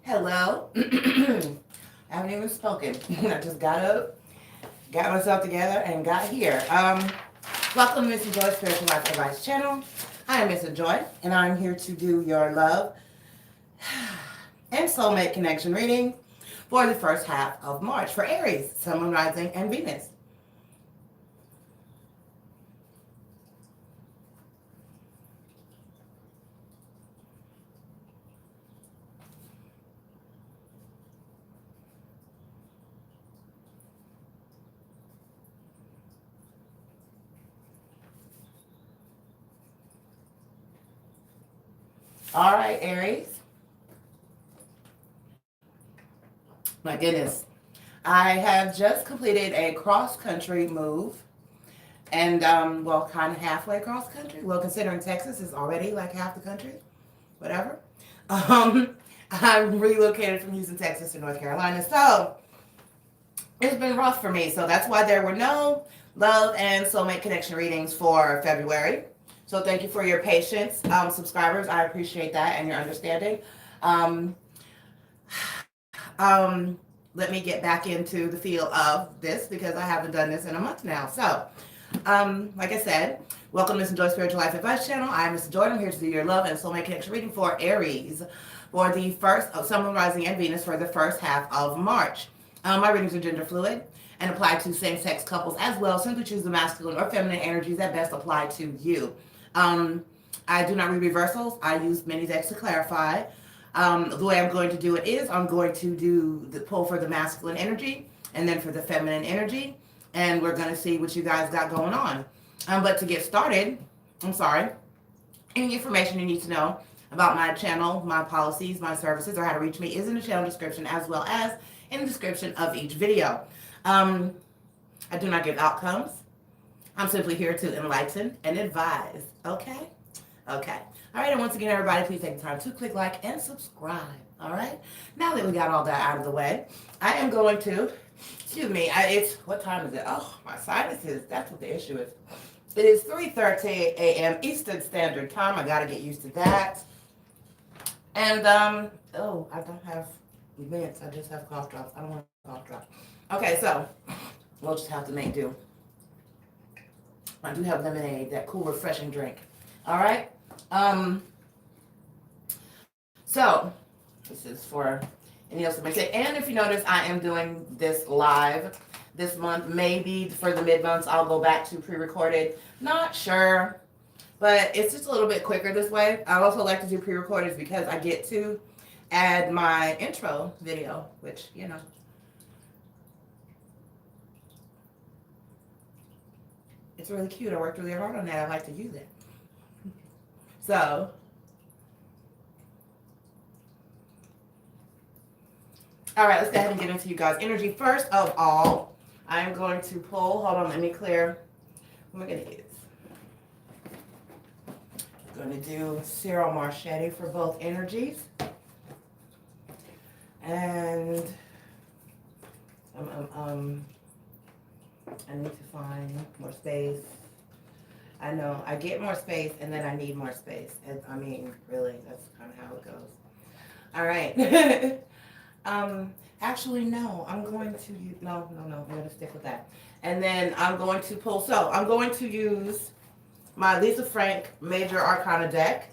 Hello. I haven't even spoken. I just got up, got myself together, and got here. Welcome to Missn Joy Spiritual Life Advice Channel. I am Missn Joy, and I'm here to do your love and soulmate connection reading for the first half of March for Aries, Sun, Moon, Rising, and Venus. All right, Aries. My goodness. I have just completed a cross-country move. And, well, kind of halfway across country. Well, considering Texas is already like half the country. Whatever. I relocated from Houston, Texas to North Carolina. So, it's been rough for me. So, that's why there were no love and soulmate connection readings for February. So thank you for your patience, subscribers. I appreciate that and your understanding. Let me get back into the feel of this because I haven't done this in a month now. So, like I said, welcome to Missn Joy Spiritual Life Advice Channel. I'm Missn Joy. I'm here to do your love and soulmate connection reading for Aries for the first of Sun, Moon, Rising, and Venus for the first half of March. My readings are gender fluid and apply to same-sex couples as well. Simply choose the masculine or feminine energies that best apply to you. I do not read reversals. I use mini decks to clarify. The way I'm going to do it is I'm going to do the pull for the masculine energy and then for the feminine energy. And we're going to see what you guys got going on. But to get started, any information you need to know about my channel, my policies, my services, or how to reach me is in the channel description as well as in the description of each video. I do not give outcomes. I'm simply here to enlighten and advise. Okay? Okay. All right. And once again, everybody, please take the time to click like and subscribe. All right? Now that we got all that out of the way, I am going to, what time is it? Oh, my sinuses. That's what the issue is. It is 3:30 a.m. Eastern Standard Time. I got to get used to that. And, I don't have events. I just have cough drops. I don't want cough drops. Okay, so we'll just have to make do. I do have lemonade, that cool, refreshing drink. All right. So this is for any else that may say. And if you notice, I am doing this live this month. Maybe for the mid-months, I'll go back to pre-recorded. Not sure, but it's just a little bit quicker this way. I also like to do pre-recorded because I get to add my intro video, which, it's really cute. I worked really hard on that. I like to use it. So, all right, let's go ahead and get into you guys' energy. First of all, I am going to pull. Hold on, let me clear. What am I going to use? I'm going to do Cyril Marchetti for both energies. And I need to find more space. I know, I get more space and then I need more space. And, really, that's kind of how it goes. All right. Actually, no, I'm going to use, no, I'm going to stick with that. And then I'm going to pull, so I'm going to use my Lisa Frank Major Arcana deck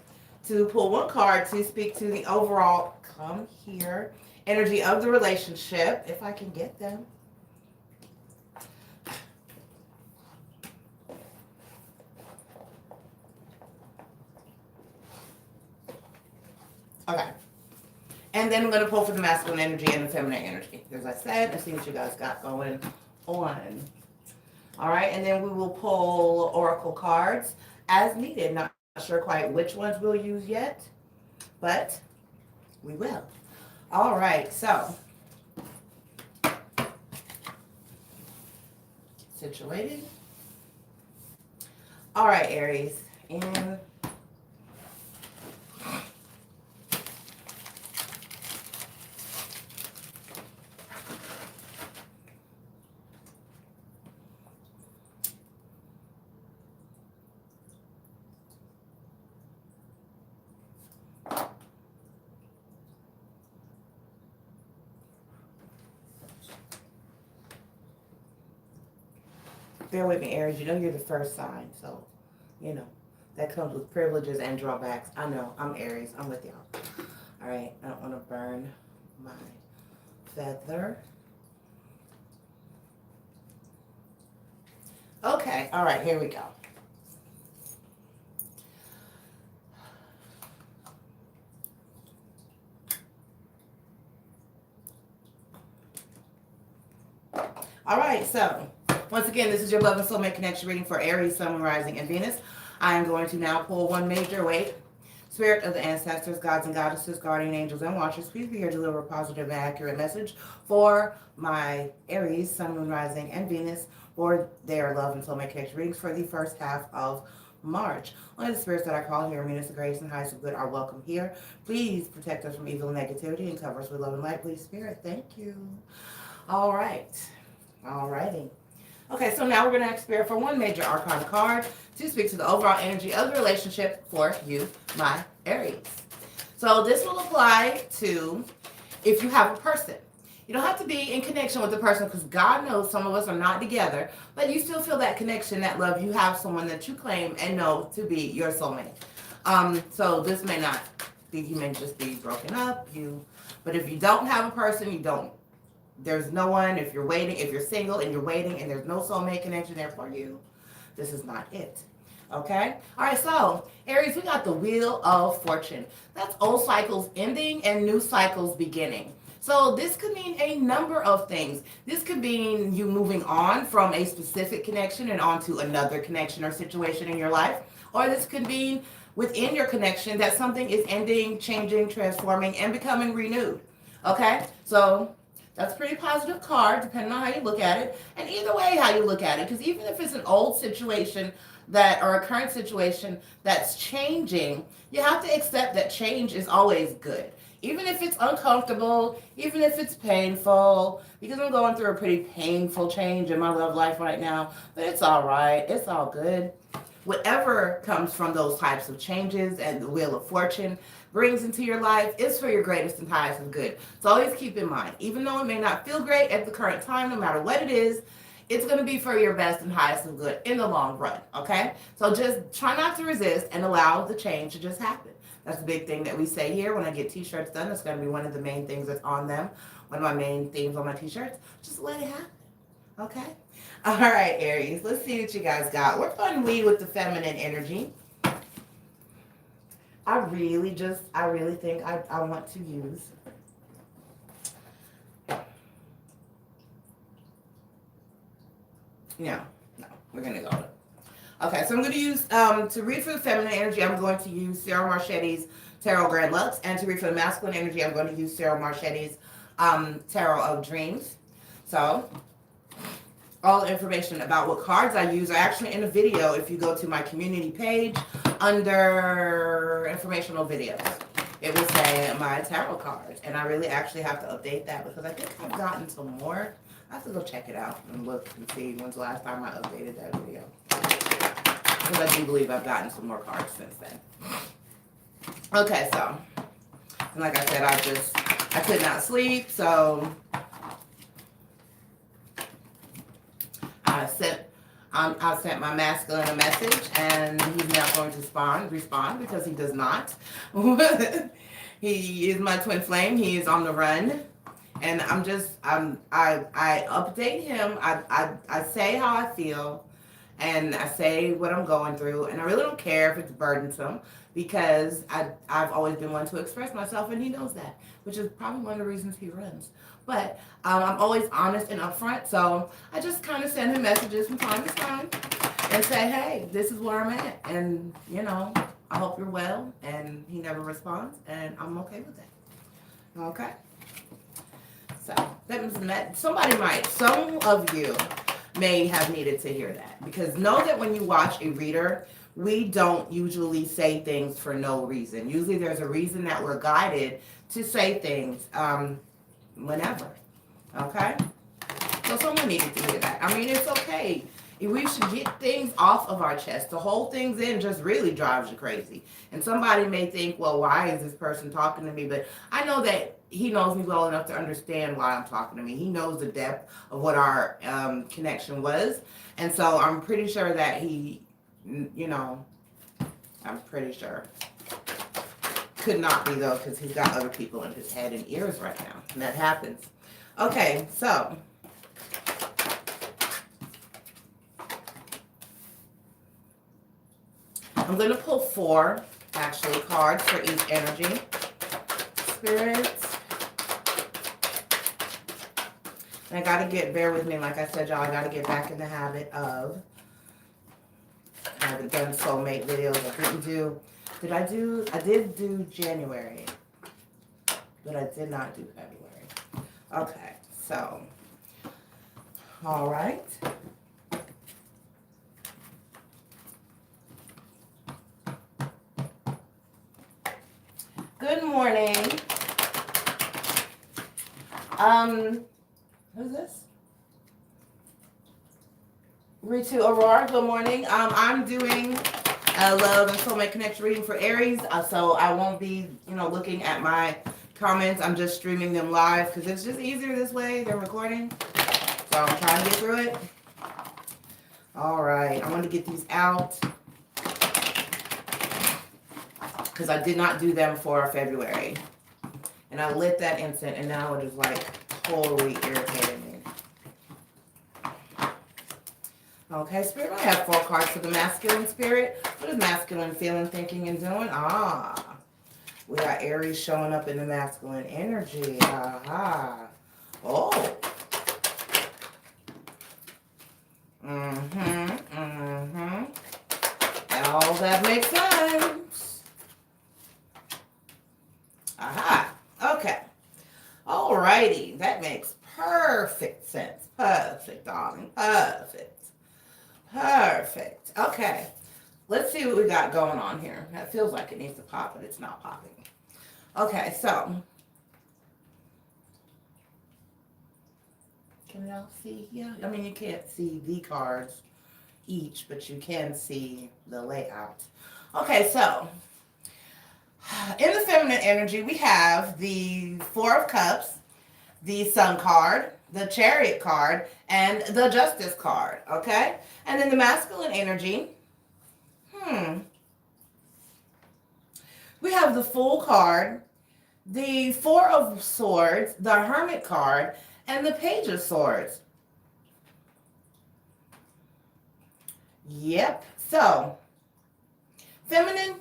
to pull one card to speak to the overall, come here, energy of the relationship, if I can get them. Okay. And then I'm going to pull for the masculine energy and the feminine energy. As I said, and see what you guys got going on. All right. And then we will pull oracle cards as needed. Not sure quite which ones we'll use yet, but we will. All right. So, situated. All right, Aries. And Bear with me, Aries. You know you're the first sign, so, you know, that comes with privileges and drawbacks. I know. I'm Aries. I'm with y'all. All right. I don't want to burn my feather. Okay. All right. Here we go. All right. So, once again, this is your Love and Soulmate Connection reading for Aries, Sun, Moon, Rising, and Venus. I am going to now pull one major weight. Spirit of the ancestors, gods and goddesses, guardian angels, and watchers, please be here to deliver a positive and accurate message for my Aries, Sun, Moon, Rising, and Venus for their Love and Soulmate Connection readings for the first half of March. Only the spirits that I call here, meanest of grace and highest of good, are welcome here. Please protect us from evil and negativity and cover us with love and light, please, Spirit. Thank you. All right. All righty. Okay, so now we're going to ask Spirit for one major arcana card to speak to the overall energy of the relationship for you, my Aries. So this will apply to if you have a person. You don't have to be in connection with the person because God knows some of us are not together, but you still feel that connection, that love. You have someone that you claim and know to be your soulmate. So this may not be, you may just be broken up. But if you don't have a person, you don't. There's no one. If you're waiting, if you're single and you're waiting and there's no soulmate connection there for you, this is not it. Okay? All right, so Aries, we got the Wheel of Fortune. That's old cycles ending and new cycles beginning. So this could mean a number of things. This could mean you moving on from a specific connection and on to another connection or situation in your life. Or this could mean within your connection that something is ending, changing, transforming, and becoming renewed. Okay? So that's a pretty positive card, depending on how you look at it. And either way how you look at it, because even if it's an old situation or a current situation that's changing, you have to accept that change is always good. Even if it's uncomfortable, even if it's painful, because I'm going through a pretty painful change in my love life right now, but it's all right. It's all good. Whatever comes from those types of changes and the Wheel of Fortune brings into your life is for your greatest and highest of good. So always keep in mind, even though it may not feel great at the current time, no matter what it is, it's going to be for your best and highest of good in the long run, okay? So just try not to resist and allow the change to just happen. That's a big thing that we say here. When I get t-shirts done, that's going to be one of the main things that's on them. One of my main themes on my t-shirts. Just let it happen, okay? All right, Aries, let's see what you guys got. We're going to lead with the feminine energy. I really think I want to use no, we're going to go. Okay, so I'm going to use, to read for the feminine energy, I'm going to use Sarah Marchetti's Tarot Grand Lux. And to read for the masculine energy, I'm going to use Sarah Marchetti's Tarot of Dreams. So all the information about what cards I use are actually in a video if you go to my community page under informational videos. It will say my tarot cards. And I really actually have to update that because I think I've gotten some more. I have to go check it out and look and see when's the last time I updated that video. Because I do believe I've gotten some more cards since then. Okay, so, and like I said, I could not sleep, so I sent my masculine a message, and he's not going to respond because he does not. He is my twin flame. He is on the run. And I update him. I say how I feel, and I say what I'm going through, and I really don't care if it's burdensome because I've always been one to express myself, and he knows that, which is probably one of the reasons he runs. But I'm always honest and upfront, so I just kind of send him messages from time to time and say, hey, this is where I'm at, and, you know, I hope you're well, and he never responds, and I'm okay with that. Okay? So that means that some of you may have needed to hear that, because know that when you watch a reader, we don't usually say things for no reason. Usually there's a reason that we're guided to say things whenever. Okay? So someone needed to hear that. I mean, it's okay We should get things off of our chest. The whole thing's in just really drives you crazy. And somebody may think, well, why is this person talking to me? But I know that he knows me well enough to understand why I'm talking to me. He knows the depth of what our connection was. And so I'm pretty sure that he, I'm pretty sure. Could not be, though, because he's got other people in his head and ears right now. And that happens. Okay, so I'm going to pull 4, actually, cards for each energy. Spirits. And I got to bear with me, like I said, y'all, I got to get back in the habit of, I haven't done Soulmate videos. I did do January, but I did not do February. Okay, so, all right. Good morning. Who's this? Ritu Aurora, good morning. I'm doing a love and soulmate connection reading for Aries, so I won't be, looking at my comments. I'm just streaming them live because it's just easier this way than recording. So I'm trying to get through it. All right, I'm going to get these out because I did not do them for February. And I lit that incense, and now it is like totally irritating me. Okay, Spirit, I have 4 cards for the masculine spirit. What is masculine feeling, thinking, and doing? We got Aries showing up in the masculine energy. Oh. All that makes sense. Okay. Alrighty. That makes perfect sense. Perfect, darling. Perfect. Okay. Let's see what we got going on here. That feels like it needs to pop, but it's not popping. Okay, so. Can y'all see here? I mean, you can't see the cards each, but you can see the layout. Okay, so. In the feminine energy, we have the 4 of Cups, the Sun card, the Chariot card, and the Justice card, okay? And then the masculine energy, we have the Fool card, the 4 of Swords, the Hermit card, and the Page of Swords. Yep, so, feminine,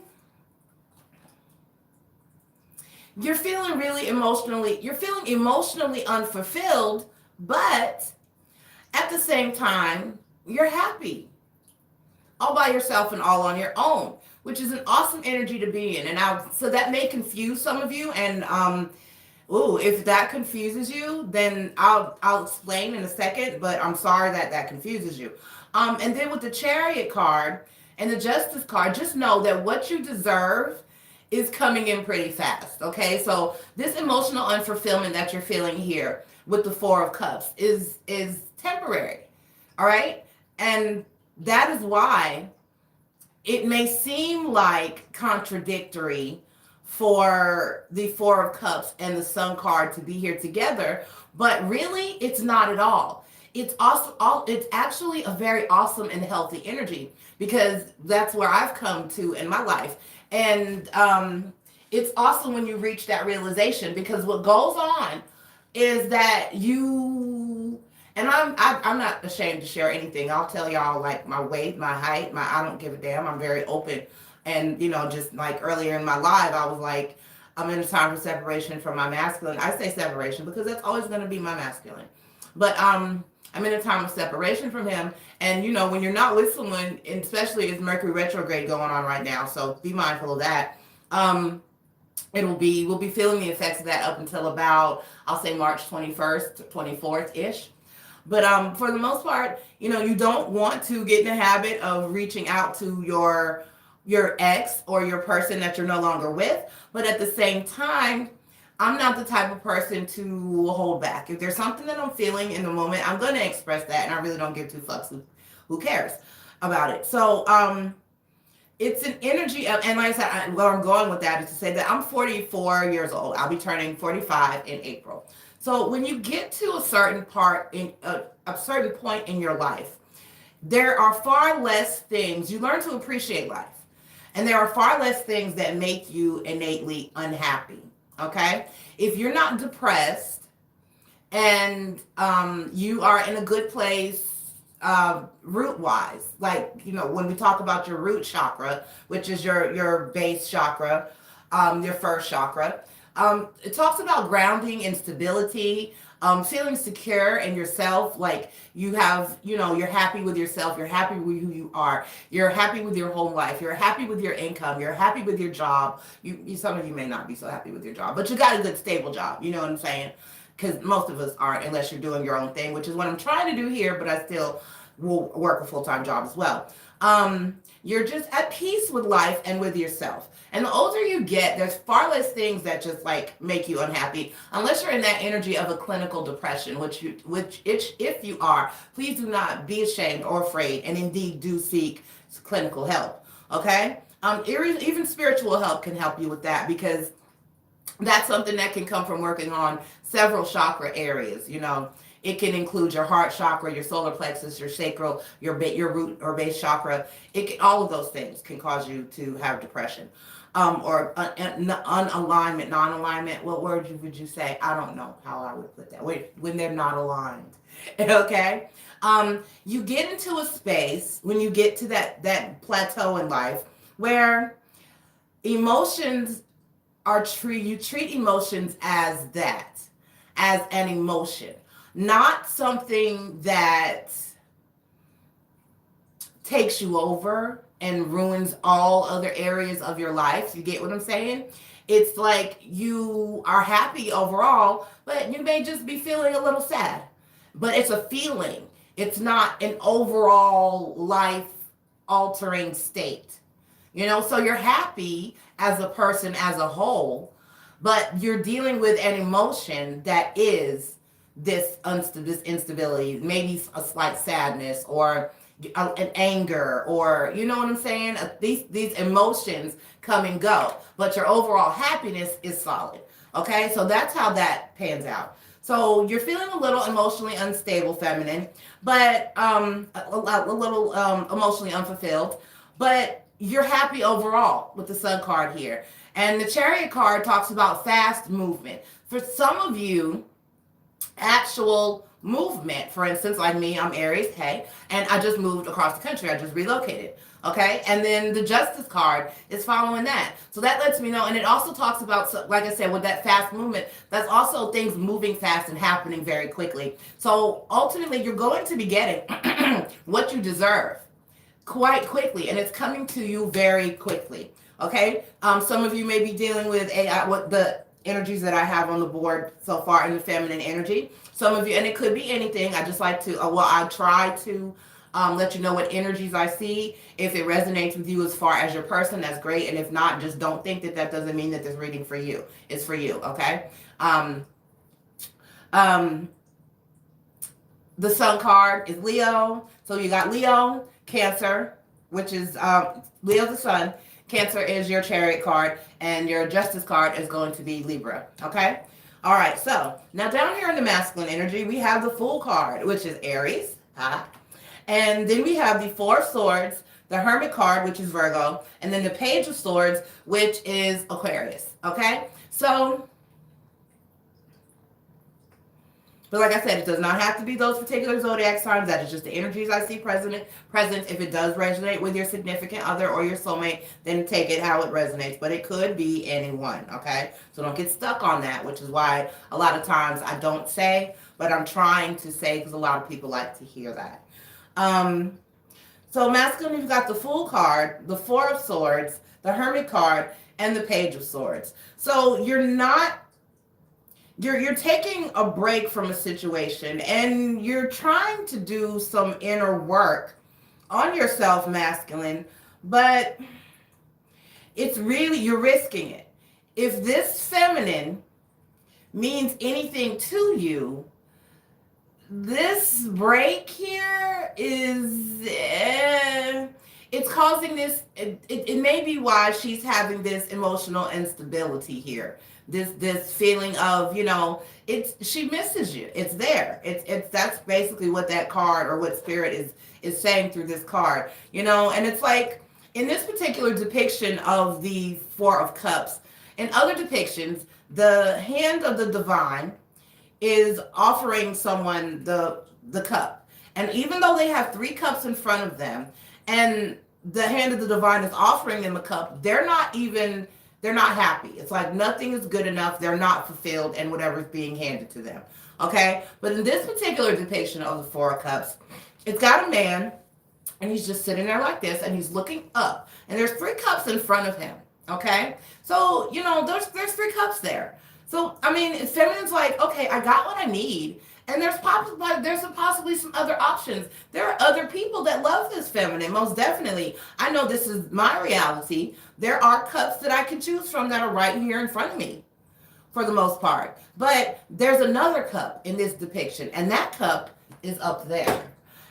you're feeling emotionally unfulfilled, but at the same time, you're happy. All by yourself and all on your own, which is an awesome energy to be in. And so that may confuse some of you. And if that confuses you, then I'll explain in a second, but I'm sorry that confuses you. And then with the Chariot card and the Justice card, just know that what you deserve is coming in pretty fast, okay? So this emotional unfulfillment that you're feeling here with the 4 of Cups is temporary, all right? And that is why it may seem like contradictory for the 4 of Cups and the Sun card to be here together, but really it's not at all. It's actually a very awesome and healthy energy, because that's where I've come to in my life. And it's awesome when you reach that realization, because what goes on is that you, and I'm not ashamed to share anything. I'll tell y'all, like, my weight, my height, I don't give a damn. I'm very open. And, just like earlier in my live, I was like, I'm in a time for separation from my masculine. I say separation because that's always going to be my masculine. But I'm in a time of separation from him. And, when you're not with someone, and especially as Mercury retrograde going on right now, so be mindful of that. We'll be feeling the effects of that up until about, I'll say March 21st, 24th-ish. But for the most part, you don't want to get in the habit of reaching out to your ex or your person that you're no longer with. But at the same time, I'm not the type of person to hold back. If there's something that I'm feeling in the moment, I'm going to express that, and I really don't give 2 fucks who cares about it? So it's an energy of, and like I said, where I'm going with that is to say that I'm 44 years old. I'll be turning 45 in April. So when you get to a certain part in a certain point in your life, there are far less things you learn to appreciate life, and there are far less things that make you innately unhappy. Okay, if you're not depressed and you are in a good place root wise, like, you know, when we talk about your root chakra, which is your base chakra, your first chakra, it talks about grounding and stability, feeling secure in yourself, like you have, you know, you're happy with yourself, you're happy with who you are, you're happy with your home life, you're happy with your income, you're happy with your job. Some of you may not be so happy with your job, but you got a good stable job, you know what I'm saying? Because most of us aren't, unless you're doing your own thing, which is what I'm trying to do here, but I still will work a full-time job as well. You're just at peace with life and with yourself. And the older you get, there's far less things that just like make you unhappy, unless you're in that energy of a clinical depression, which if you are, please do not be ashamed or afraid, and indeed do seek clinical help. Okay? Even spiritual help can help you with that, because that's something that can come from working on several chakra areas. You know, it can include your heart chakra, your solar plexus, your sacral, your root or base chakra. All of those things can cause you to have depression, or unalignment, non-alignment. What word would you say? I don't know how I would put that. When they're not aligned. Okay. You get into a space when you get to that plateau in life where emotions you treat emotions as an emotion, not something that takes you over and ruins all other areas of your life. You get what I'm saying? It's like you are happy overall, but you may just be feeling a little sad. But it's a feeling. It's not an overall life altering state. You know, so you're happy as a person as a whole, but you're dealing with an emotion that is this instability, maybe a slight sadness, or an anger, or, you know what I'm saying? These emotions come and go, but your overall happiness is solid. Okay, so that's how that pans out. So you're feeling a little emotionally unstable, feminine, but a little emotionally unfulfilled, but you're happy overall with the Sun card here. And the Chariot card talks about fast movement. For some of you, actual movement, for instance, like me, I'm Aries, hey, and I just moved across the country. I just relocated. Okay, and then the Justice card is following that. So that lets me know, and it also talks about, like I said, with that fast movement, that's also things moving fast and happening very quickly. So ultimately, you're going to be getting what you deserve quite quickly, and it's coming to you very quickly. Okay, some of you may be dealing with what the energies that I have on the board so far in the feminine energy. Some of you, and it could be anything. I just like to, I try to let you know what energies I see. If it resonates with you as far as your person, that's great. And if not, just don't think that doesn't mean that this reading for you. It's for you, okay? The Sun card is Leo. So you got Leo, Cancer, which is Leo the Sun. Cancer is your Chariot card, and your Justice card is going to be Libra, okay? All right, so now down here in the masculine energy, we have the Fool card, which is Aries. And then we have the Four of Swords, the Hermit card, which is Virgo, and then the Page of Swords, which is Aquarius, okay? So, but like I said, it does not have to be those particular zodiac signs. That is just the energies I see present. If it does resonate with your significant other or your soulmate, then take it how it resonates. But it could be anyone, okay? So don't get stuck on that, which is why a lot of times I don't say, but I'm trying to say because a lot of people like to hear that. So masculine, you've got the Fool card, the Four of Swords, the Hermit card, and the Page of Swords. So you're taking a break from a situation, and you're trying to do some inner work on yourself, masculine, but it's really, you're risking it. If this feminine means anything to you, this break here is it's causing this. It may be why she's having this emotional instability here. This feeling of, she misses you. It's there. It's that's basically what that card or what spirit is saying through this card. And it's like in this particular depiction of the Four of Cups. In other depictions, the hand of the divine is offering someone the cup. And even though they have three cups in front of them and the hand of the divine is offering them a cup, they're not happy. It's like nothing is good enough. They're not fulfilled in whatever's being handed to them. Okay? But in this particular depiction of the Four of Cups, it's got a man and he's just sitting there like this and he's looking up. And there's three cups in front of him. Okay? So, there's three cups there. So, feminine's like, okay, I got what I need. And there's possibly some other options. There are other people that love this feminine, most definitely. I know this is my reality. There are cups that I can choose from that are right here in front of me, for the most part. But there's another cup in this depiction, and that cup is up there.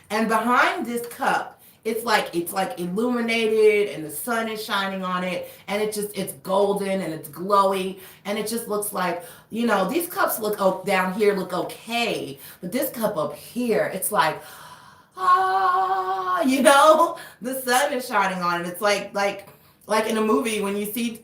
And behind this cup, it's like illuminated and the sun is shining on it and it's golden and it's glowy and it just looks like, these cups down here look okay, but this cup up here, it's like, the sun is shining on it. It's like in a movie when you see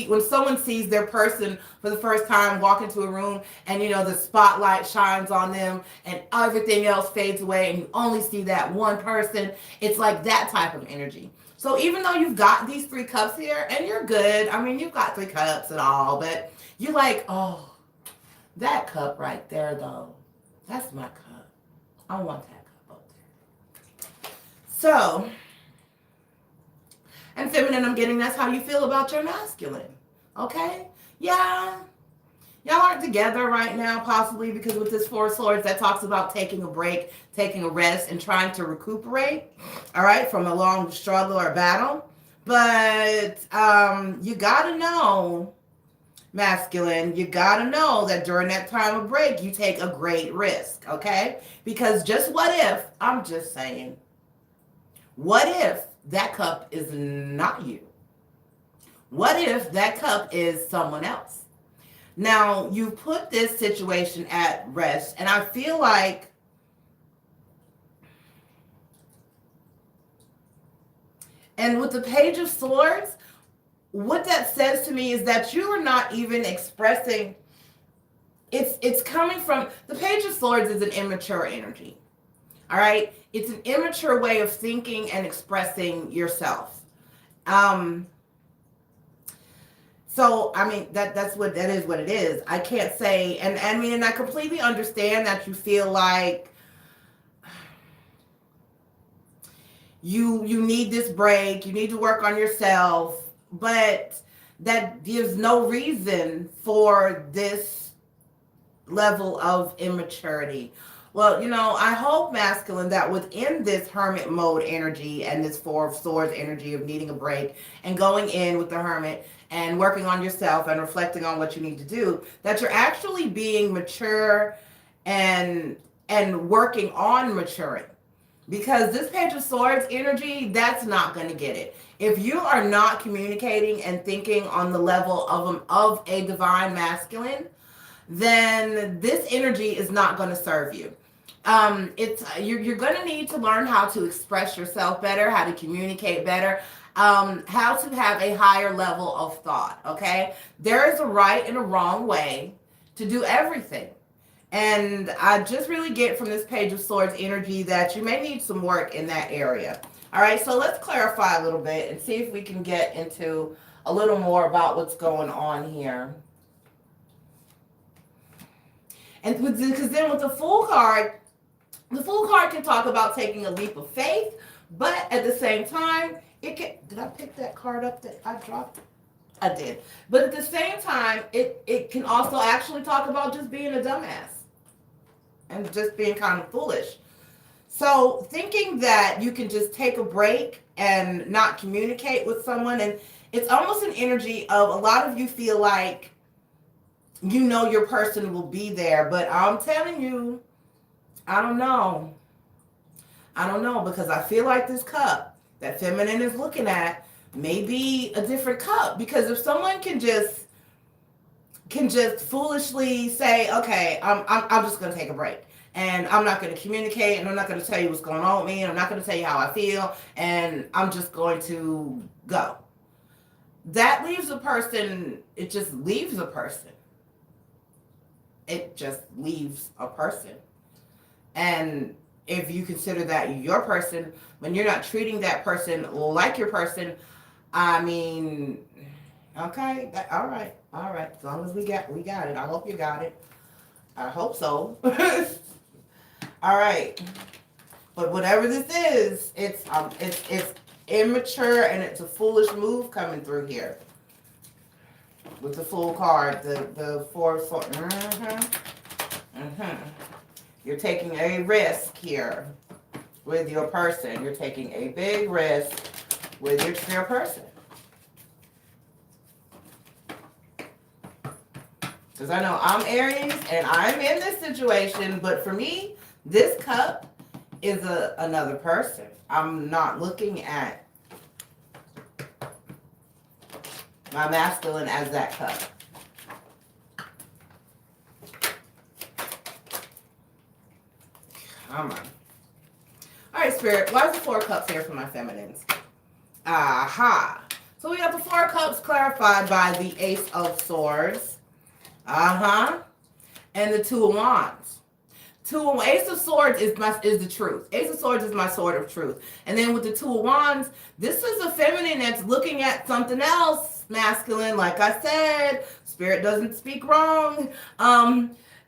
when someone sees their person for the first time walk into a room and the spotlight shines on them and everything else fades away and you only see that one person. It's like that type of energy. So even though you've got these three cups here and you're good, you've got three cups and all, but you're like, oh, that cup right there though, that's my cup. I want that cup up there. So, and feminine, I'm getting that's how you feel about your masculine. Okay? Yeah. Y'all aren't together right now, possibly because with this Four of Swords, that talks about taking a break, taking a rest, and trying to recuperate, all right, from a long struggle or battle. But you got to know, masculine, you got to know that during that time of break, you take a great risk, okay? Because just what if, I'm just saying, what if that cup is not you? What if that cup is someone else? Now, you put this situation at rest, and I feel like and with the Page of Swords, what that says to me is that you are not even expressing, it's coming from, the Page of Swords is an immature energy. All right? It's an immature way of thinking and expressing yourself. So, that's what it is. I can't say, and I completely understand that you feel like you need this break, you need to work on yourself, but that gives no reason for this level of immaturity. Well, I hope, masculine, that within this hermit mode energy and this Four of Swords energy of needing a break and going in with the hermit and working on yourself and reflecting on what you need to do, that you're actually being mature and working on maturing. Because this Page of Swords energy, that's not going to get it. If you are not communicating and thinking on the level of a divine masculine, then this energy is not going to serve you. You're going to need to learn how to express yourself better, how to communicate better, how to have a higher level of thought, okay? There is a right and a wrong way to do everything. And I just really get from this Page of Swords energy that you may need some work in that area. All right, so let's clarify a little bit and see if we can get into a little more about what's going on here. And because then with the Fool card can talk about taking a leap of faith, but at the same time, it can, did I pick that card up that I dropped? I did. But at the same time, it can also actually talk about just being a dumbass and just being kind of foolish. So thinking that you can just take a break and not communicate with someone, and it's almost an energy of a lot of you feel like your person will be there, but I'm telling you, I don't know. I don't know, because I feel like this cup that feminine is looking at may be a different cup. Because if someone can just foolishly say, okay, I'm just going to take a break, and I'm not going to communicate, and I'm not going to tell you what's going on with me, and I'm not going to tell you how I feel, and I'm just going to go. That leaves a person, it just leaves a person. It just leaves a person. And if you consider that your person, when you're not treating that person like your person, I mean, okay, all right. As long as we got it. I hope you got it. I hope so. All right. But whatever this is, it's immature, and it's a foolish move coming through here. With the Fool card, the four. You're taking a risk here with your person. You're taking a big risk with your person. Because I know I'm Aries and I'm in this situation, but for me, this cup is another person. I'm not looking at my masculine as that cup. Come on. All right, Spirit, why is the Four of Cups here for my feminines? Aha. So we got the Four of Cups clarified by the Ace of Swords. And the Two of Wands. Ace of Swords is the truth. Ace of Swords is my sword of truth. And then with the Two of Wands, this is a feminine that's looking at something else, masculine. Like I said, Spirit doesn't speak wrong.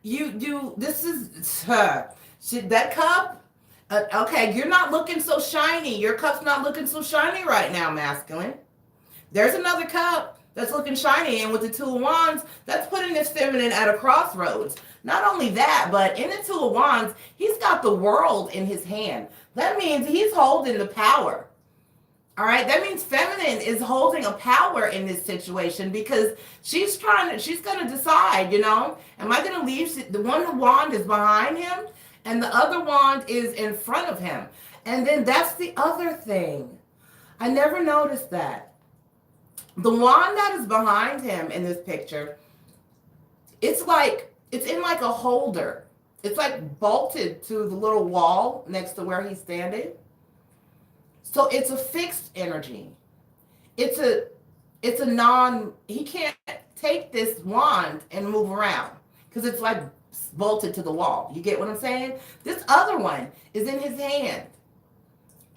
This is that cup. Okay, you're not looking so shiny. Your cup's not looking so shiny right now, masculine. There's another cup that's looking shiny, and with the Two of Wands, that's putting this feminine at a crossroads. Not only that, but in the Two of Wands, he's got the world in his hand. That means he's holding the power. All right, that means feminine is holding a power in this situation, because she's going to decide, am I going to leave? The one wand is behind him, and the other wand is in front of him. And then that's the other thing. I never noticed that. The wand that is behind him in this picture, it's in like a holder. It's like bolted to the little wall next to where he's standing. So it's a fixed energy. He can't take this wand and move around because it's like bolted to the wall. You get what I'm saying? This other one is in his hand.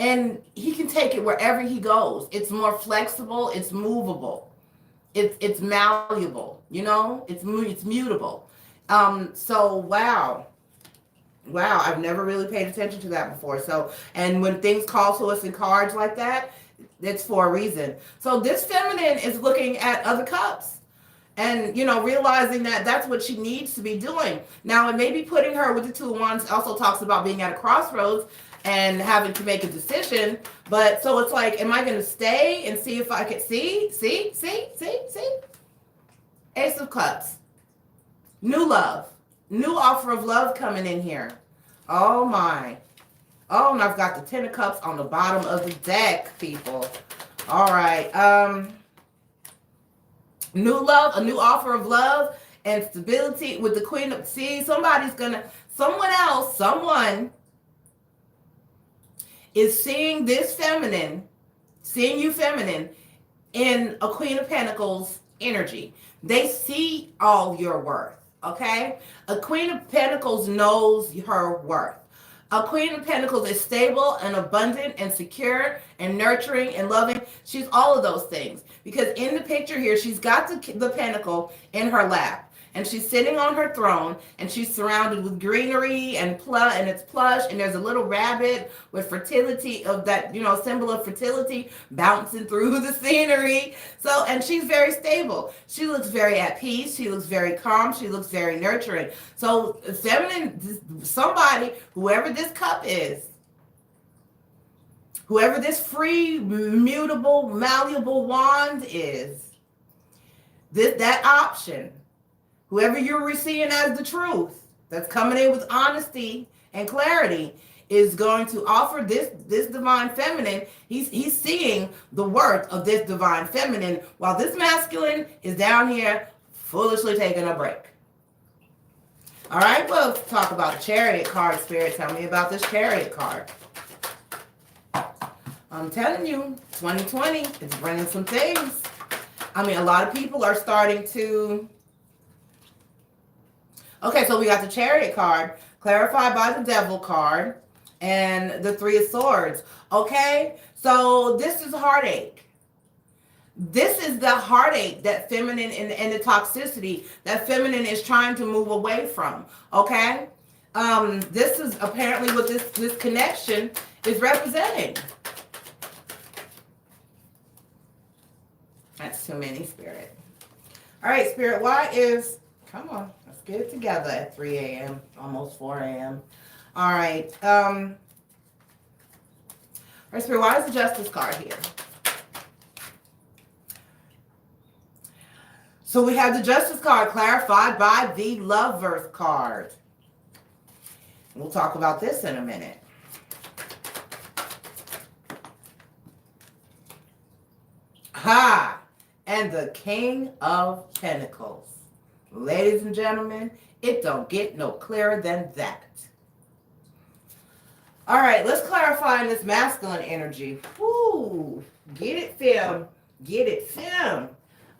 And he can take it wherever he goes. It's more flexible. It's movable. It's malleable. It's mutable. So wow. I've never really paid attention to that before. So, and when things call to us in cards like that, it's for a reason. So this feminine is looking at other cups, and realizing that that's what she needs to be doing. Now, it may be putting her with the Two of Wands. Also talks about being at a crossroads and having to make a decision. But so it's like, am I going to stay and see if I can see? Ace of Cups. New love. New offer of love coming in here. Oh my. Oh, and I've got the Ten of Cups on the bottom of the deck, people. All right. New love, a new offer of love and stability with the Queen of... See, someone is seeing this feminine, seeing you feminine, in a Queen of Pentacles energy. They see all your worth, okay? A Queen of Pentacles knows her worth. A Queen of Pentacles is stable and abundant and secure and nurturing and loving. She's all of those things. Because in the picture here, she's got the pentacle in her lap. And she's sitting on her throne, and she's surrounded with greenery and it's plush, and there's a little rabbit with fertility of that, symbol of fertility bouncing through the scenery. So, and she's very stable. She looks very at peace. She looks very calm. She looks very nurturing. So feminine, somebody, whoever this cup is, whoever this free, mutable, malleable wand is, that option, whoever you're seeing as the truth, that's coming in with honesty and clarity is going to offer this divine feminine. He's seeing the worth of this divine feminine while this masculine is down here foolishly taking a break. All right, well, let's talk about the Chariot card. Spirit, tell me about this Chariot card. I'm telling you, 2020 is bringing some things. I mean, a lot of people are starting to... Okay, so we got the Chariot card, clarified by the Devil card, and the Three of Swords. Okay, so this is heartache. This is the heartache that feminine and the toxicity that feminine is trying to move away from. Okay, this is apparently what this connection is representing. That's too many, Spirit. All right, Spirit, why is... Come on, let's get it together at 3 a.m., almost 4 a.m. All right. All right, Spirit, why is the Justice card here? So we have the Justice card clarified by the Lovers card. We'll talk about this in a minute. Ha! And the King of Pentacles. Ladies and gentlemen, it don't get no clearer than that. All right, let's clarify in this masculine energy. Woo! Get it, fam. Get it, fam.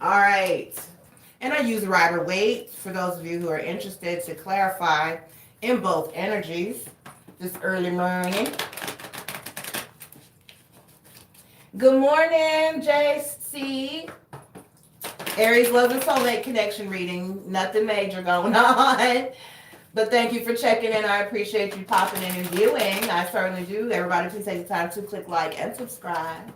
All right. And I use Rider-Waite for those of you who are interested to clarify in both energies this early morning. Good morning, JC. Aries, love, and soulmate connection reading. Nothing major going on. But thank you for checking in. I appreciate you popping in and viewing. I certainly do. Everybody, please take the time to click like and subscribe.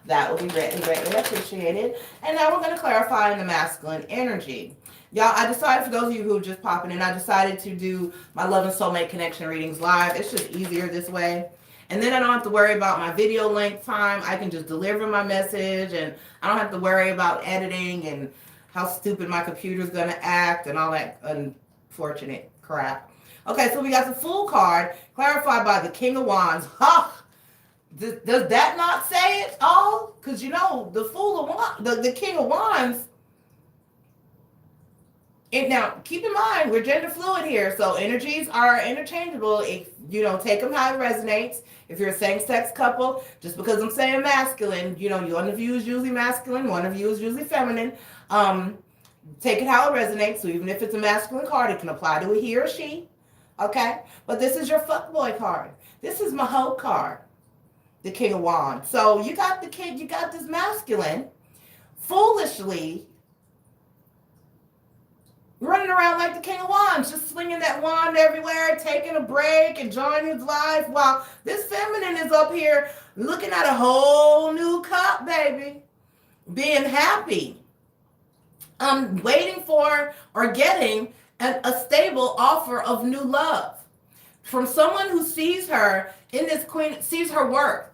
That will be greatly, greatly appreciated. And now we're going to clarify in the masculine energy. Y'all, I decided, for those of you who are just popping in, I decided to do my love and soulmate connection readings live. It's just easier this way. And then I don't have to worry about my video length time. I can just deliver my message, and I don't have to worry about editing and how stupid my computer's going to act and all that unfortunate crap. Okay, so we got the Fool card clarified by the King of Wands. Ha! Does that not say it all? Because, you know, the Fool of Wands, the King of Wands. And now, keep in mind, we're gender fluid here, so energies are interchangeable. If, you know, take them how it resonates. If you're a same-sex couple, just because I'm saying masculine, you know, one of you is usually masculine, one of you is usually feminine. Take it how it resonates. So even if it's a masculine card, it can apply to a he or she. Okay? But this is your fuckboy card. This is my hoe card, the King of Wands. So you got the kid, you got this masculine, foolishly running around like the King of Wands, just swinging that wand everywhere, taking a break, enjoying his life, while this feminine is up here looking at a whole new cup, baby, being happy, waiting for or getting a stable offer of new love from someone who sees her in this queen, sees her worth,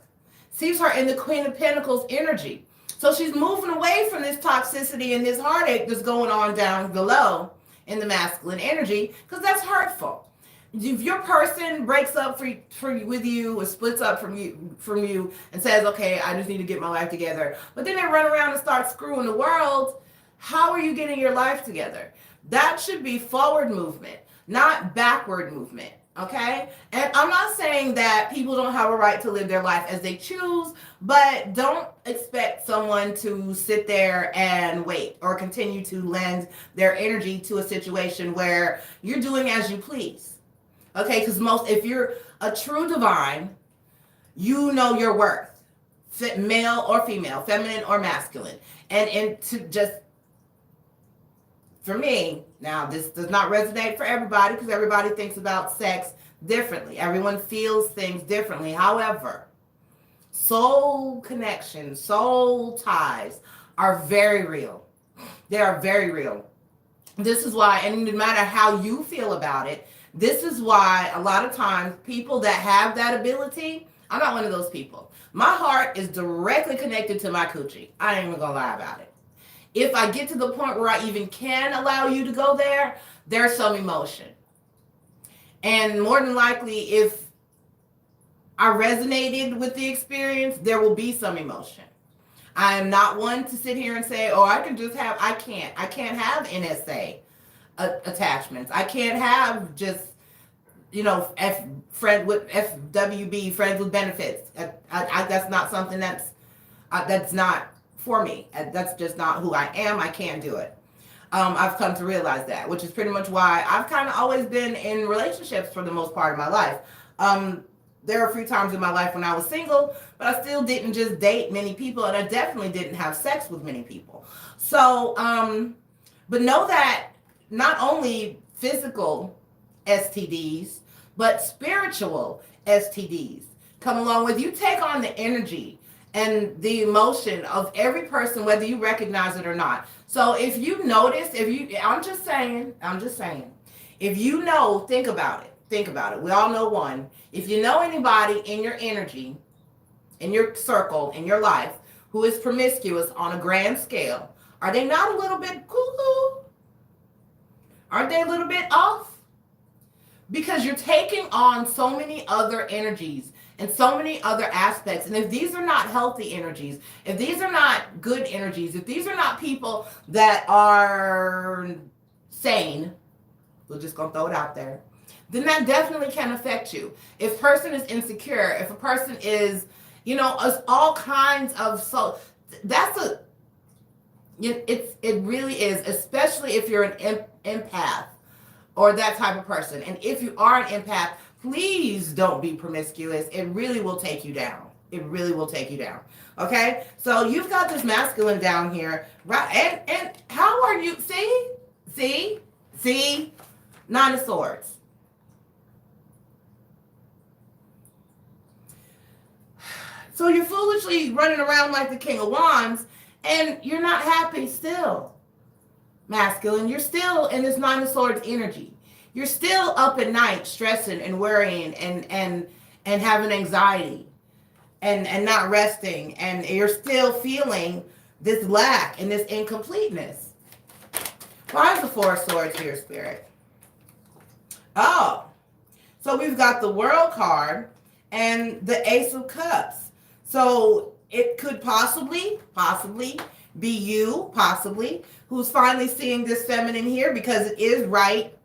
sees her in the Queen of Pentacles energy. So she's moving away from this toxicity and this heartache that's going on down below in the masculine energy, because that's hurtful. If your person breaks up with you or splits up from you and says, okay, I just need to get my life together, but then they run around and start screwing the world, how are you getting your life together? That should be forward movement, not backward movement. Okay? And I'm not saying that people don't have a right to live their life as they choose, but don't expect someone to sit there and wait or continue to lend their energy to a situation where you're doing as you please. Okay? Because if you're a true divine, you know your worth, male or female, feminine or masculine. And to just, for me, now this does not resonate for everybody because everybody thinks about sex differently. Everyone feels things differently. However, soul connections, soul ties are very real. They are very real. This is why, and no matter how you feel about it, this is why a lot of times people that have that ability, I'm not one of those people. My heart is directly connected to my coochie. I ain't even gonna lie about it. If I get to the point where I even can allow you to go there, there's some emotion. And more than likely, if I resonated with the experience, there will be some emotion. I am not one to sit here and say, oh, I can just have, I can't have NSA attachments. I can't have just, friend with FWB, friends with benefits. That's not something that's not for me. That's just not who I am. I can't do it. I've come to realize that, which is pretty much why I've kind of always been in relationships for the most part of my life. There were a few times in my life when I was single, but I still didn't just date many people, and I definitely didn't have sex with many people. So, but know that not only physical STDs, but spiritual STDs come along with you. Take on the energy and the emotion of every person, whether you recognize it or not. So if you notice, I'm just saying, if you know, think about it. We all know one. If you know anybody in your energy, in your circle, in your life, who is promiscuous on a grand scale, are they not a little bit cuckoo? Aren't they a little bit off? Because you're taking on so many other energies and so many other aspects. And if these are not healthy energies, if these are not good energies, if these are not people that are sane, we're just going to throw it out there, then that definitely can affect you. If a person is insecure, if a person is, all kinds of, so that's it really is, especially if you're an empath or that type of person. And if you are an empath, please don't be promiscuous. It really will take you down. Okay? So you've got this masculine down here, right? And how are you? See? 9 of Swords. So you're foolishly running around like the King of Wands, and you're not happy still, masculine. You're still in this 9 of Swords energy. You're still up at night stressing and worrying and having anxiety and not resting. And you're still feeling this lack and this incompleteness. Why is the 4 of Swords here, Spirit? Oh, so we've got the World card and the Ace of Cups. So it could possibly be you, who's finally seeing this feminine here, because it is right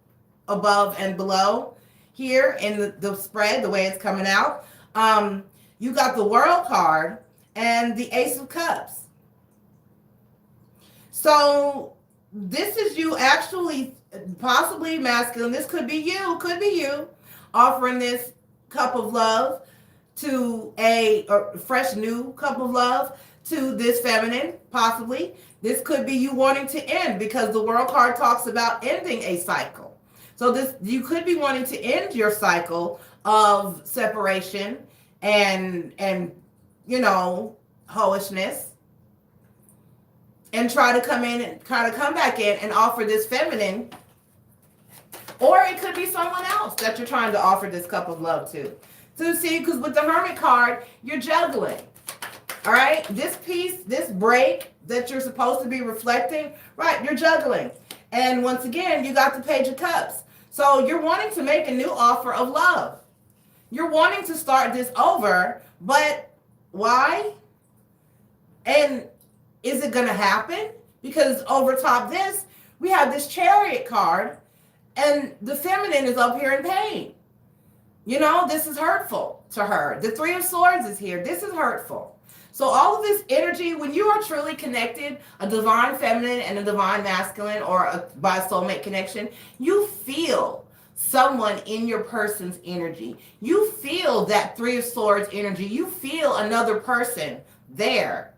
above and below here in the spread, the way it's coming out. You got the World card and the Ace of Cups. So this is you actually, possibly masculine. This could be you offering this cup of love to a fresh new cup of love to this feminine, possibly. This could be you wanting to end, because the World card talks about ending a cycle. So this, you could be wanting to end your cycle of separation and hoishness, and try to come back in and offer this feminine. Or it could be someone else that you're trying to offer this cup of love to. So see, because with the Hermit card, you're juggling. All right? This piece, this break that you're supposed to be reflecting, right, you're juggling. And once again, you got the Page of Cups. So you're wanting to make a new offer of love. You're wanting to start this over, but why? And is it going to happen? Because over top this, we have this Chariot card, and the feminine is up here in pain. This is hurtful to her. The 3 of Swords is here. This is hurtful. So all of this energy, when you are truly connected, a divine feminine and a divine masculine, or by a soulmate connection, you feel someone in your person's energy. You feel that 3 of Swords energy. You feel another person there,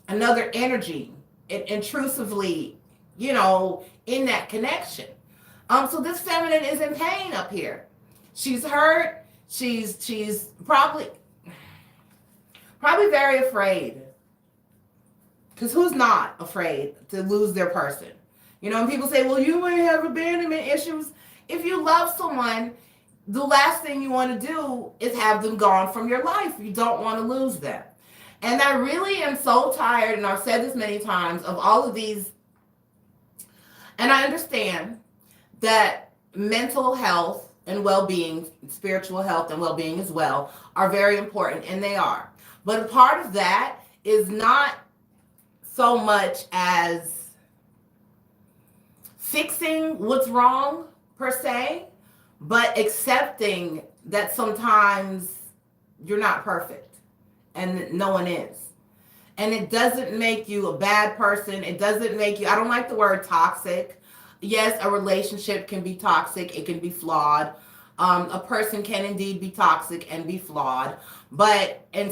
another energy, intrusively, in that connection. So this feminine is in pain up here. She's hurt. She's probably very afraid. Because who's not afraid to lose their person? And people say, well, you may have abandonment issues. If you love someone, the last thing you want to do is have them gone from your life. You don't want to lose them. And I really am so tired, and I've said this many times, of all of these. And I understand that mental health and well-being, spiritual health and well-being as well, are very important, and they are. But a part of that is not so much as fixing what's wrong per se, but accepting that sometimes you're not perfect and no one is. And it doesn't make you a bad person. It doesn't make you, I don't like the word toxic. Yes, a relationship can be toxic. It can be flawed. A person can indeed be toxic and be flawed. But on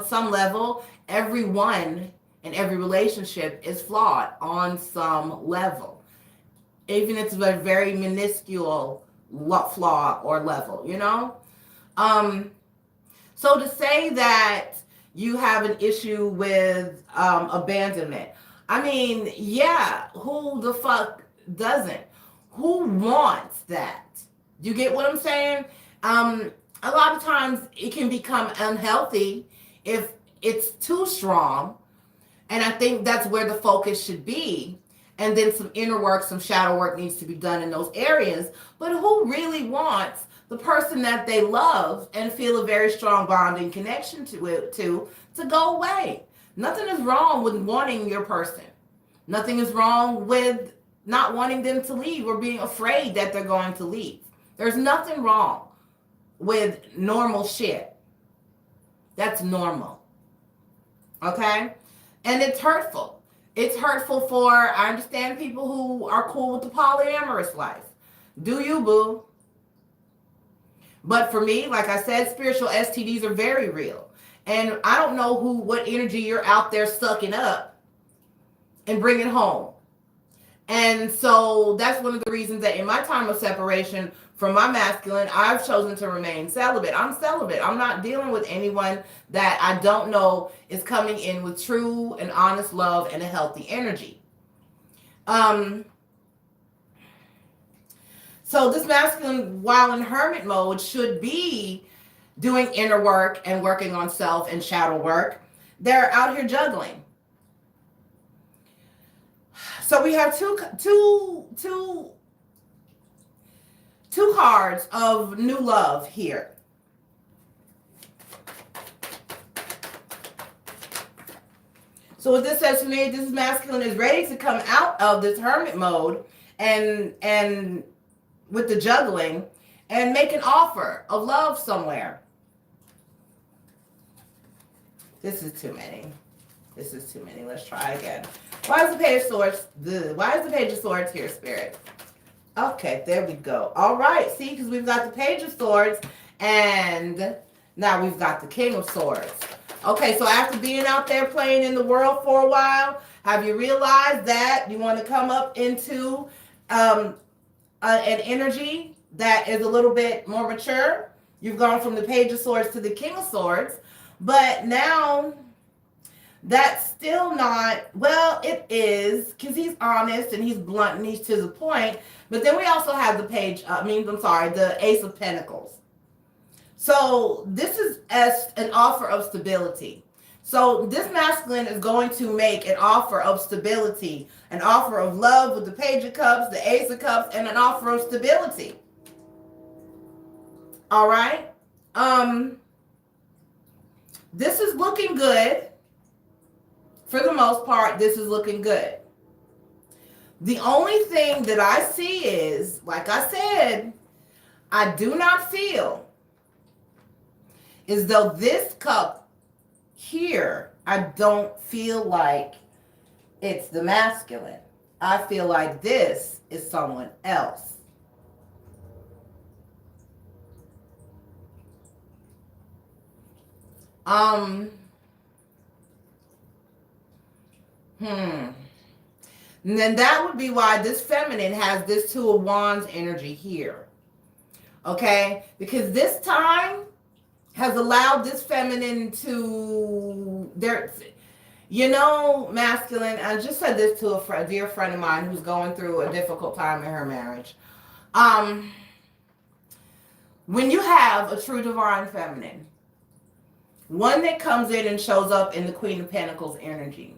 some level, everyone and every relationship is flawed on some level. Even if it's a very minuscule flaw or level, you know? So to say that you have an issue with abandonment, I mean, yeah, who the fuck doesn't? Who wants that? You get what I'm saying? A lot of times it can become unhealthy if it's too strong. And I think that's where the focus should be. And then some inner work, some shadow work needs to be done in those areas. But who really wants the person that they love and feel a very strong bonding connection to go away? Nothing is wrong with wanting your person. Nothing is wrong with not wanting them to leave or being afraid that they're going to leave. There's nothing wrong with normal shit. That's normal. Okay? And it's hurtful. It's hurtful for, I understand people who are cool with the polyamorous life. Do you, boo? But for me, like I said, spiritual STDs are very real. And I don't know what energy you're out there sucking up and bringing home. And so that's one of the reasons that in my time of separation from my masculine, I've chosen to remain celibate. I'm celibate. I'm not dealing with anyone that I don't know is coming in with true and honest love and a healthy energy. So this masculine, while in hermit mode, should be doing inner work and working on self and shadow work. They're out here juggling. So we have two cards of new love here. So what this says to me, this masculine is ready to come out of this hermit mode and with the juggling and make an offer of love somewhere. This is too many. This is too many. Let's try again. Why is the Page of Swords? Why is the Page of Swords here, Spirit? Okay, there we go. All right, see, because we've got the Page of Swords, and now we've got the King of Swords. Okay, so after being out there playing in the world for a while, have you realized that you want to come up into an energy that is a little bit more mature? You've gone from the Page of Swords to the King of Swords, but now that's still not, well, it is, because he's honest and he's blunt and he's to the point. But then we also have the Ace of Pentacles. So this is an offer of stability. So this masculine is going to make an offer of stability, an offer of love with the Page of Cups, the Ace of Cups, and an offer of stability. All right. This is looking good. For the most part, this is looking good. The only thing that I see is, like I said, I do not feel as though this cup here, I don't feel like it's the masculine. I feel like this is someone else. And then that would be why this feminine has this Two of Wands energy here. Okay? Because this time has allowed this feminine to, masculine, I just said this to a dear friend of mine who's going through a difficult time in her marriage. When you have a true divine feminine, one that comes in and shows up in the Queen of Pentacles energy,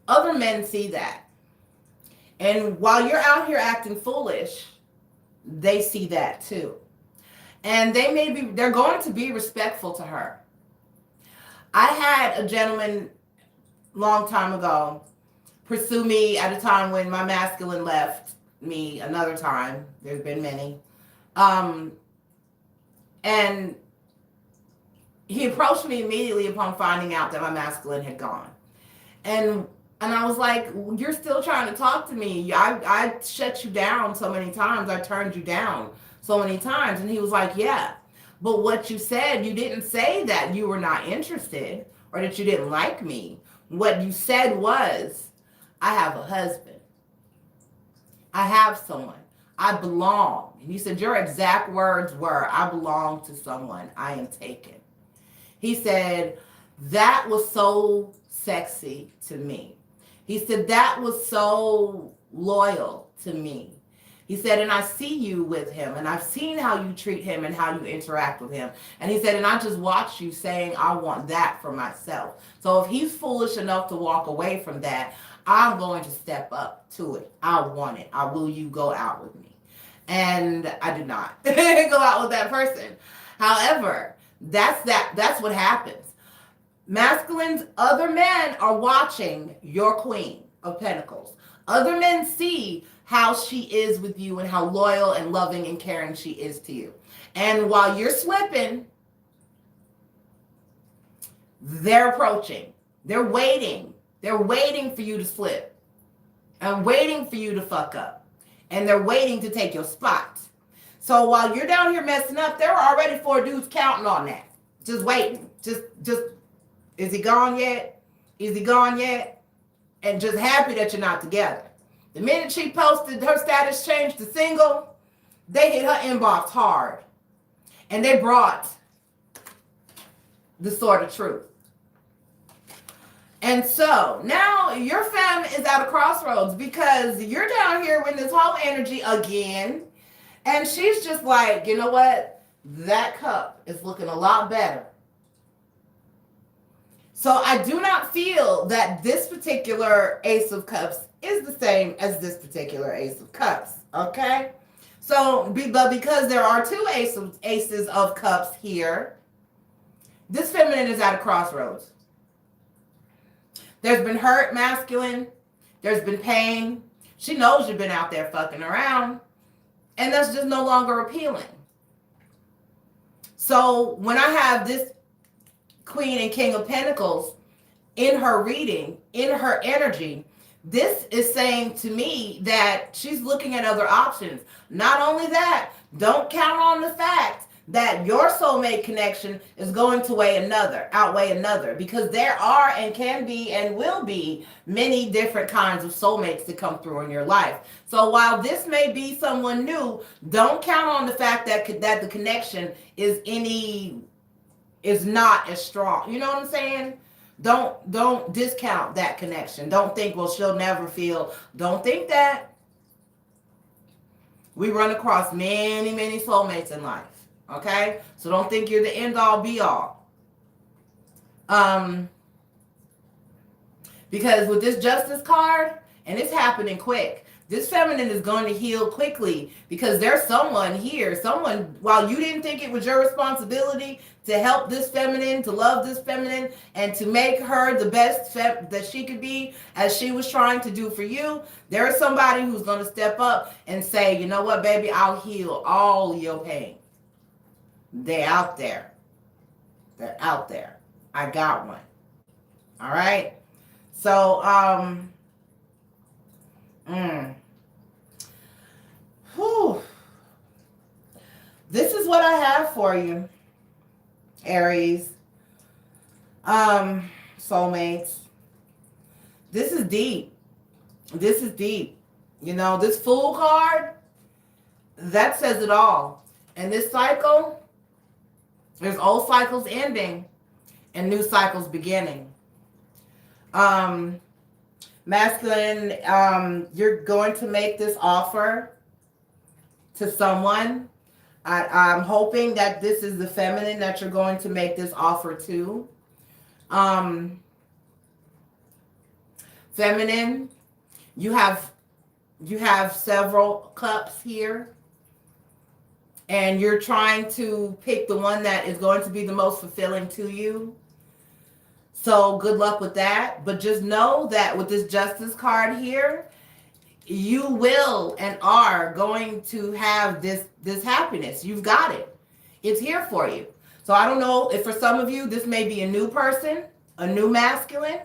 other men see that. And while you're out here acting foolish, they see that too. And they're going to be respectful to her. I had a gentleman long time ago pursue me at a time when my masculine left me another time. There's been many. And he approached me immediately upon finding out that my masculine had gone. And I was like, you're still trying to talk to me. I shut you down so many times. I turned you down so many times. And he was like, yeah, but what you said, you didn't say that you were not interested or that you didn't like me. What you said was, I have a husband. I have someone. I belong. And he said, your exact words were, I belong to someone. I am taken. He said, that was so sexy to me. He said, that was so loyal to me. He said, and I see you with him, and I've seen how you treat him and how you interact with him. And he said, and I just watched you saying, I want that for myself. So if he's foolish enough to walk away from that, I'm going to step up to it. I want it. Will you go out with me? And I did not go out with that person. However, that's what happens. Masculines, other men are watching your Queen of Pentacles. Other men see how she is with you and how loyal and loving and caring she is to you. And while you're slipping, they're approaching. They're waiting. They're waiting for you to slip and waiting for you to fuck up. And they're waiting to take your spot. So while you're down here messing up, there are already 4 dudes counting on that. Just waiting. Just, is he gone yet? Is he gone yet? And just happy that you're not together. The minute she posted her status change to single, they hit her inbox hard. And they brought the sword of truth. And so now your fam is at a crossroads because you're down here with this whole energy again. And she's just like, you know what? That cup is looking a lot better. So I do not feel that this particular Ace of Cups is the same as this particular Ace of Cups. Okay? So, but because there are 2 aces of cups here, this feminine is at a crossroads. There's been hurt, masculine. There's been pain. She knows you've been out there fucking around. And that's just no longer appealing. So when I have this Queen and King of Pentacles in her reading, in her energy, this is saying to me that she's looking at other options. Not only that, don't count on the fact that your soulmate connection is going to outweigh another, because there are and can be and will be many different kinds of soulmates that come through in your life. So while this may be someone new, don't count on the fact that the connection is not as strong. You know what I'm saying? Don't discount that connection. Don't think, well, she'll never feel. Don't think that. We run across many, many soulmates in life. Okay? So don't think you're the end all be all. Because with this Justice card, and it's happening quick, this feminine is going to heal quickly because there's someone here, while you didn't think it was your responsibility to help this feminine, to love this feminine, and to make her the best that she could be as she was trying to do for you, there is somebody who's going to step up and say, you know what, baby, I'll heal all your pain. They're out there. They're out there. I got one. All right? So, this is what I have for you, Aries. Soulmates. This is deep. This is deep. You know, this Fool card, that says it all. And this cycle, there's old cycles ending and new cycles beginning. Masculine, you're going to make this offer to someone. I'm hoping that this is the feminine that you're going to make this offer to. Feminine, you have several cups here. and you're trying to pick the one that is going to be the most fulfilling to you. So good luck with that. But just know that with this Justice card here, you will and are going to have this happiness. You've got it. It's here for you. So I don't know if for some of you, this may be a new person, a new masculine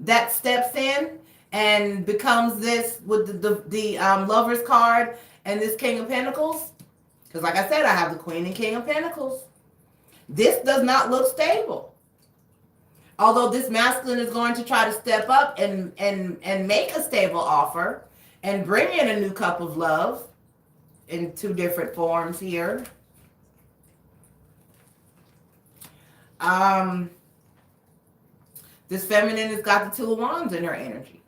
that steps in and becomes this with the Lover's card and this King of Pentacles. Because like I said, I have the Queen and King of Pentacles. This does not look stable. Although this masculine is going to try to step up and make a stable offer and bring in a new cup of love in two different forms here. This feminine has got the Two of Wands in her energy.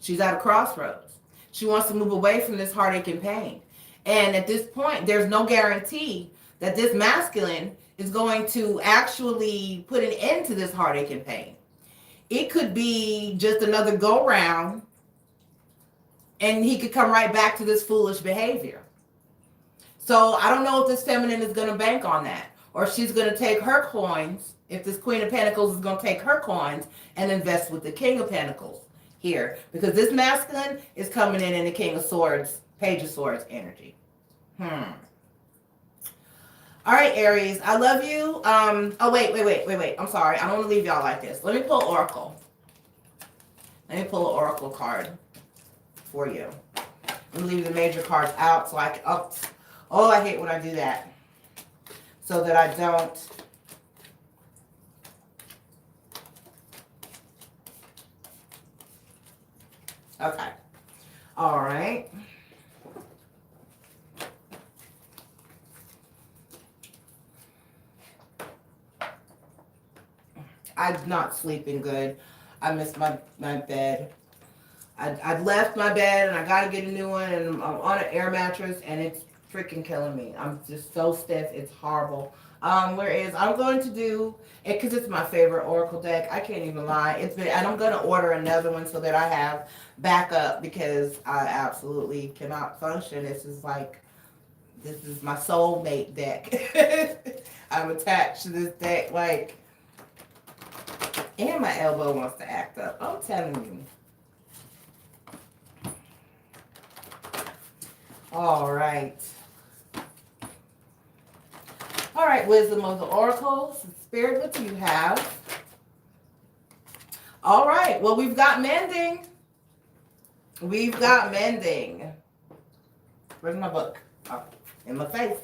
She's at a crossroads. She wants to move away from this heartache and pain. And at this point, there's no guarantee that this masculine is going to actually put an end to this heartache and pain. It could be just another go round, and he could come right back to this foolish behavior. So I don't know if this feminine is going to bank on that, or if she's going to take her coins, if this Queen of Pentacles is going to take her coins and invest with the King of Pentacles here, because this masculine is coming in the King of Swords, Page of Swords energy. All right, Aries, I love you. Oh, wait. I'm sorry. I don't want to leave y'all like this. Let me pull Oracle. Let me pull an Oracle card for you. Let me leave the major cards out so I can... Oh, I hate when I do that. So that I don't... Okay. All right. I'm not sleeping good. I missed my bed. I left my bed and I got to get a new one, and I'm on an air mattress and it's freaking killing me. I'm just so stiff. It's horrible. Whereas I'm going to do it because it's my favorite Oracle deck. I can't even lie. And I'm going to order another one so that I have backup, because I absolutely cannot function. This is my soulmate deck. I'm attached to this deck and my elbow wants to act up. I'm telling you. All right. All right, wisdom of the oracles. Spirit, what do you have? All right. Well, we've got mending. We've got mending. Where's my book? Oh, in my face.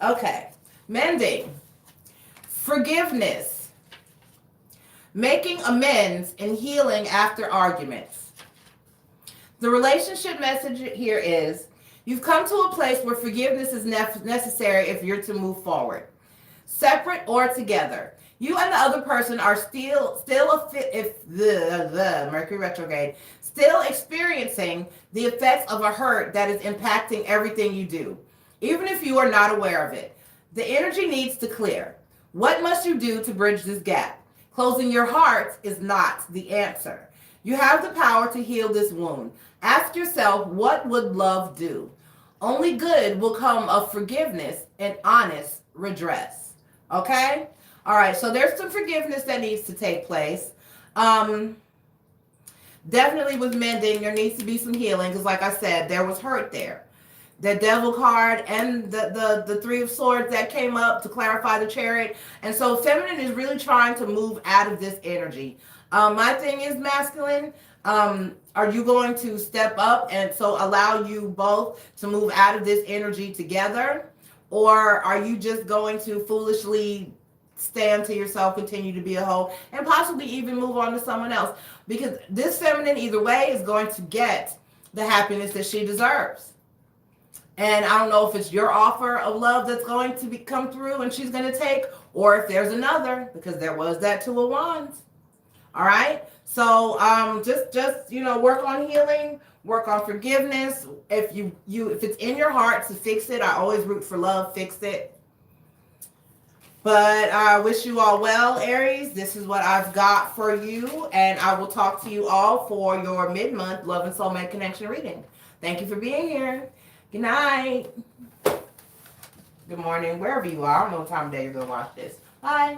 Okay. Mending. Forgiveness. Making amends and healing after arguments. The relationship message here is, you've come to a place where forgiveness is necessary if you're to move forward. Separate or together. You and the other person are still Mercury retrograde, still experiencing the effects of a hurt that is impacting everything you do, even if you are not aware of it. The energy needs to clear. What must you do to bridge this gap? Closing your heart is not the answer. You have the power to heal this wound. Ask yourself, what would love do? Only good will come of forgiveness and honest redress. Okay? All right, so there's some forgiveness that needs to take place. Definitely with mending, there needs to be some healing, because like I said, there was hurt there. The Devil card and the Three of Swords that came up to clarify the Chariot. And so feminine is really trying to move out of this energy. My thing is, masculine, are you going to step up and so allow you both to move out of this energy together? Or are you just going to foolishly stand to yourself, continue to be a hoe, and possibly even move on to someone else? Because this feminine, either way, is going to get the happiness that she deserves. And I don't know if it's your offer of love that's going to come through and she's going to take, or if there's another, because there was that Two of Wands. All right. So just work on healing, work on forgiveness. If if it's in your heart to fix it, I always root for love, fix it. But I wish you all well, Aries. This is what I've got for you, and I will talk to you all for your mid-month Love and Soulmate Connection reading. Thank you for being here. Good night. Good morning, wherever you are. I don't know what time of day you're going to watch this. Bye.